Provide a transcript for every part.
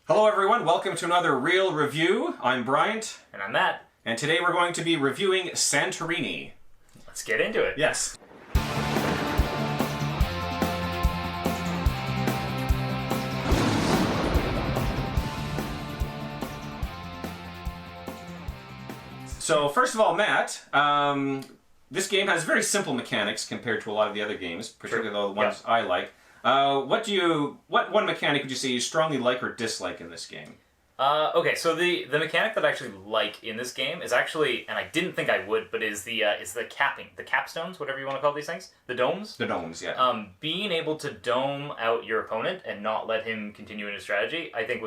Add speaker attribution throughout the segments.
Speaker 1: Hello everyone, welcome to another Reil review. I'm Bryant.
Speaker 2: And I'm Matt.
Speaker 1: And today we're going to be reviewing Santorini.
Speaker 2: Let's get into it.
Speaker 1: Yes. So first of all, Matt, this game has very simple mechanics compared to a lot of the other games, particularly the ones I like. What one mechanic would you say you strongly like or dislike in this game?
Speaker 2: Okay, so the mechanic that I actually like in this game is actually, and I didn't think I would, but is the capping, the capstones, whatever you want to call these things, the domes.
Speaker 1: The domes, yeah.
Speaker 2: Being able to dome out your opponent and not let him continue in his strategy, I think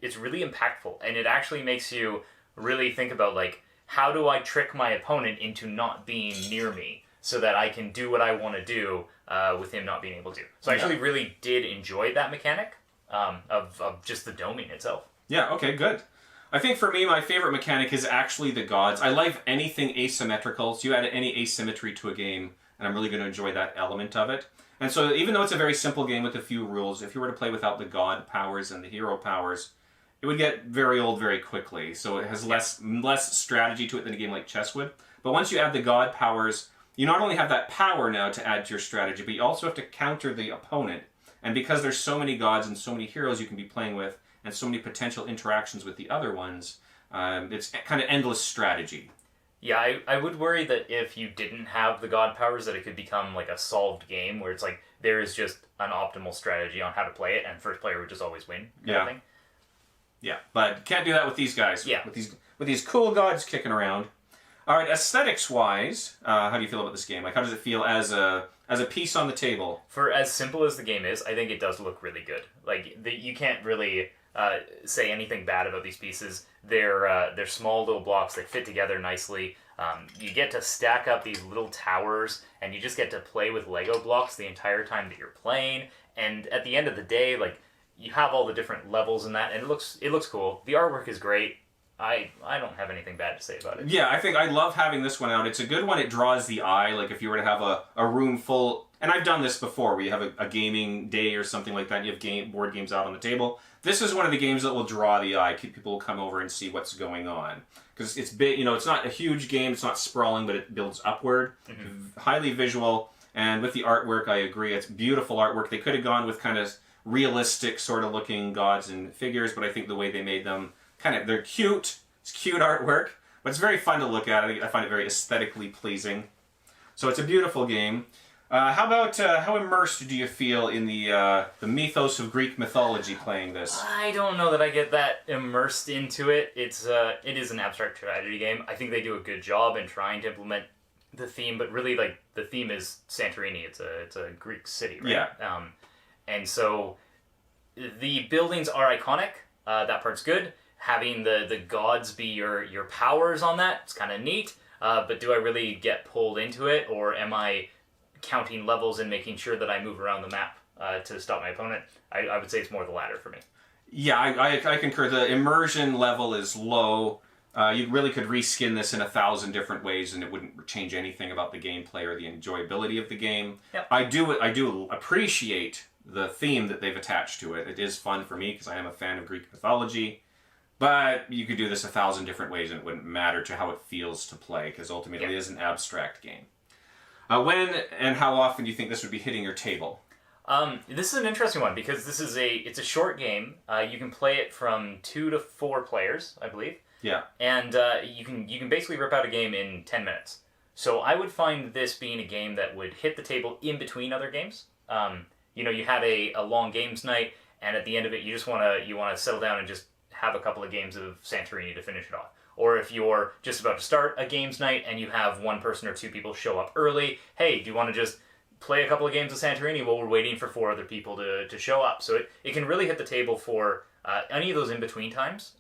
Speaker 2: it's really impactful, and it actually makes you really think about like, how do I trick my opponent into not being near me so that I can do what I want to do with him not being able to. So I actually really did enjoy that mechanic of just the doming itself.
Speaker 1: Yeah, okay, good. I think for me, my favorite mechanic is actually the gods. I like anything asymmetrical, so you add any asymmetry to a game, and I'm really going to enjoy that element of it. And so even though it's a very simple game with a few rules, if you were to play without the god powers and the hero powers, it would get very old very quickly. So it has less strategy to it than a game like chess would. But once you add the god powers, you not only have that power now to add to your strategy, but you also have to counter the opponent. And because there's so many gods and so many heroes you can be playing with, and so many potential interactions with the other ones, it's kind of endless strategy.
Speaker 2: Yeah, I would worry that if you didn't have the god powers, that it could become like a solved game where it's like there is just an optimal strategy on how to play it, and first player would just always win. Kind of thing.
Speaker 1: Yeah, but can't do that with these guys.
Speaker 2: Yeah,
Speaker 1: with these cool gods kicking around. All right, aesthetics-wise, how do you feel about this game? Like, how does it feel as a piece on the table?
Speaker 2: For as simple as the game is, I think it does look really good. Like you can't really say anything bad about these pieces. They're small little blocks. They fit together nicely. You get to stack up these little towers, and you just get to play with Lego blocks the entire time that you're playing. And at the end of the day, like you have all the different levels in that, and it looks cool. The artwork is great. I don't have anything bad to say about it.
Speaker 1: Yeah, I love having this one out. It's a good one. It draws the eye. Like if you were to have a room full, and I've done this before, where you have a gaming day or something like that, and you have board games out on the table. This is one of the games that will draw the eye. People will come over and see what's going on. Because it's big, it's not a huge game, it's not sprawling, but it builds upward. Mm-hmm. Highly visual, and with the artwork, I agree, it's beautiful artwork. They could have gone with kind of realistic sort of looking gods and figures, but I think the way they made them, they're cute. It's cute artwork, but it's very fun to look at. I find it very aesthetically pleasing. So it's a beautiful game. How about how immersed do you feel in the mythos of Greek mythology playing this?
Speaker 2: I don't know that I get that immersed into it. It is an abstract strategy game. I think they do a good job in trying to implement the theme, but really, like, the theme is Santorini. It's a Greek city, right?
Speaker 1: Yeah.
Speaker 2: And so the buildings are iconic. That part's good. Having the gods be your powers on that, it's kind of neat. But do I really get pulled into it, or am I counting levels and making sure that I move around the map to stop my opponent? I would say it's more the latter for me. Yeah,
Speaker 1: I concur. The immersion level is low. You really could reskin this in 1,000 different ways, and it wouldn't change anything about the gameplay or the enjoyability of the game.
Speaker 2: Yep.
Speaker 1: I do appreciate the theme that they've attached to it. It is fun for me because I am a fan of Greek mythology. But you could do this 1,000 different ways, and it wouldn't matter to how it feels to play, because ultimately it is an abstract game. When and how often do you think this would be hitting your table?
Speaker 2: This is an interesting one, because it's a short game. You can play it from 2 to 4 players, I believe.
Speaker 1: Yeah. And
Speaker 2: you can basically rip out a game in 10 minutes. So I would find this being a game that would hit the table in between other games. You had a long games night, and at the end of it, you want to settle down and just have a couple of games of Santorini to finish it off. Or if you're just about to start a games night and you have one person or two people show up early, hey, do you want to just play a couple of games of Santorini while we're waiting for 4 other people to show up? So it can really hit the table for any of those in-between times.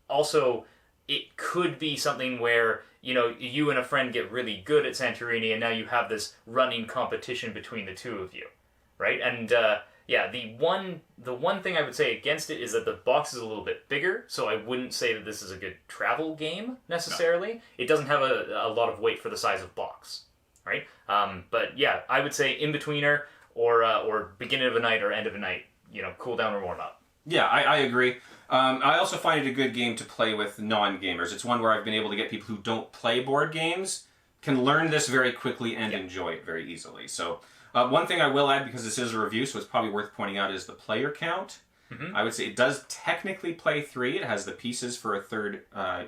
Speaker 2: Also, it could be something where, you and a friend get really good at Santorini, and now you have this running competition between the two of you, right? And the one thing I would say against it is that the box is a little bit bigger, so I wouldn't say that this is a good travel game necessarily. No. It doesn't have a lot of weight for the size of box, right? But yeah, I would say in-betweener or beginning of a night or end of a night, cool down or warm up.
Speaker 1: Yeah, I agree. I also find it a good game to play with non-gamers. It's one where I've been able to get people who don't play board games can learn this very quickly and enjoy it very easily. So one thing I will add, because this is a review, so it's probably worth pointing out, is the player count. Mm-hmm. I would say it does technically play 3. It has the pieces for a third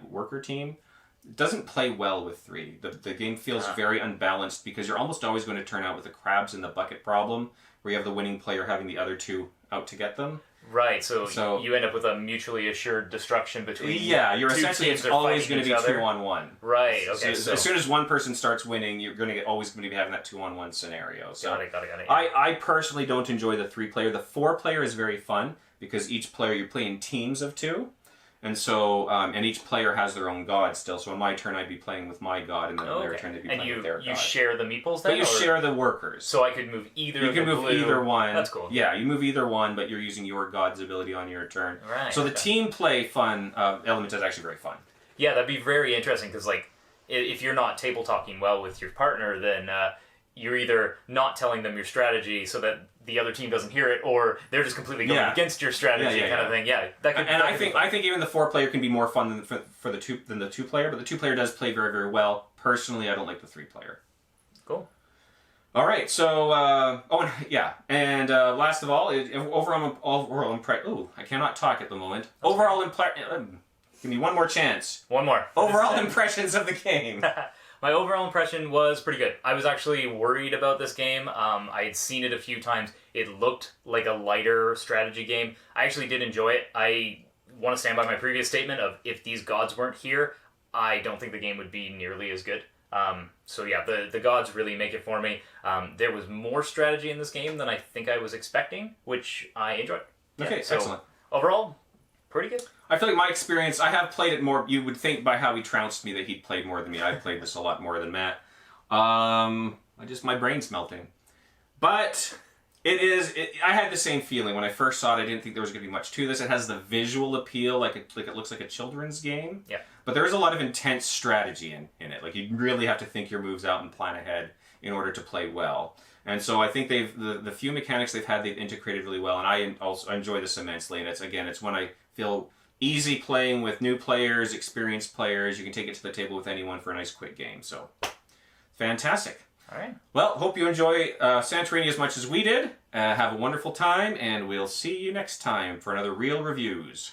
Speaker 1: worker team. It doesn't play well with 3. The game feels very unbalanced because you're almost always going to turn out with the crabs in the bucket problem, where you have the winning player having the other 2 out to get them.
Speaker 2: Right, so you end up with a mutually assured destruction between
Speaker 1: you're essentially, it's always going to be 2-on-1.
Speaker 2: Right, okay.
Speaker 1: So as soon as one person starts winning, you're always going to be having that 2-on-1 scenario. So
Speaker 2: got it.
Speaker 1: I personally don't enjoy the 3-player. The 4-player is very fun because each player, you're playing teams of 2. And so, and each player has their own god still. So on my turn, I'd be playing with my god, and then on their turn, they'd be playing with their god.
Speaker 2: And you share the meeples then?
Speaker 1: But you share the workers.
Speaker 2: So I could move either
Speaker 1: You can move either one.
Speaker 2: That's cool.
Speaker 1: Yeah, you move either one, but you're using your god's ability on your turn.
Speaker 2: Right.
Speaker 1: So the team play fun element is actually very fun.
Speaker 2: Yeah, that'd be very interesting, because like, if you're not table talking well with your partner, then you're either not telling them your strategy so that the other team doesn't hear it, or they're just completely going against your strategy kind of thing. Yeah, that could. And
Speaker 1: I think even the 4-player can be more fun than the 2-player, but the 2-player does play very, very well. Personally, I don't like the 3-player.
Speaker 2: Cool.
Speaker 1: All right, so and last of all, overall impression. Ooh, I cannot talk at the moment. Overall impression. Give me one more chance.
Speaker 2: One more.
Speaker 1: Overall impressions of the game.
Speaker 2: My overall impression was pretty good. I was actually worried about this game. I had seen it a few times. It looked like a lighter strategy game. I actually did enjoy it. I want to stand by my previous statement of if these gods weren't here, I don't think the game would be nearly as good. So yeah, the gods really make it for me. There was more strategy in this game than I think I was expecting, which I enjoyed.
Speaker 1: Okay, so excellent.
Speaker 2: Overall, pretty good.
Speaker 1: I feel like my experience, I have played it more. You would think by how he trounced me that he'd played more than me. I've played this a lot more than Matt. My brain's melting. But I had the same feeling when I first saw it. I didn't think there was going to be much to this. It has the visual appeal, like it looks like a children's game.
Speaker 2: Yeah.
Speaker 1: But there is a lot of intense strategy in it. Like you really have to think your moves out and plan ahead in order to play well. And so I think the few mechanics they've integrated really well, and I also enjoy this immensely. And it's when I feel easy playing with new players, experienced players. You can take it to the table with anyone for a nice quick game. So, fantastic.
Speaker 2: All right.
Speaker 1: Well, hope you enjoy Santorini as much as we did. Have a wonderful time, and we'll see you next time for another Reil Reviews.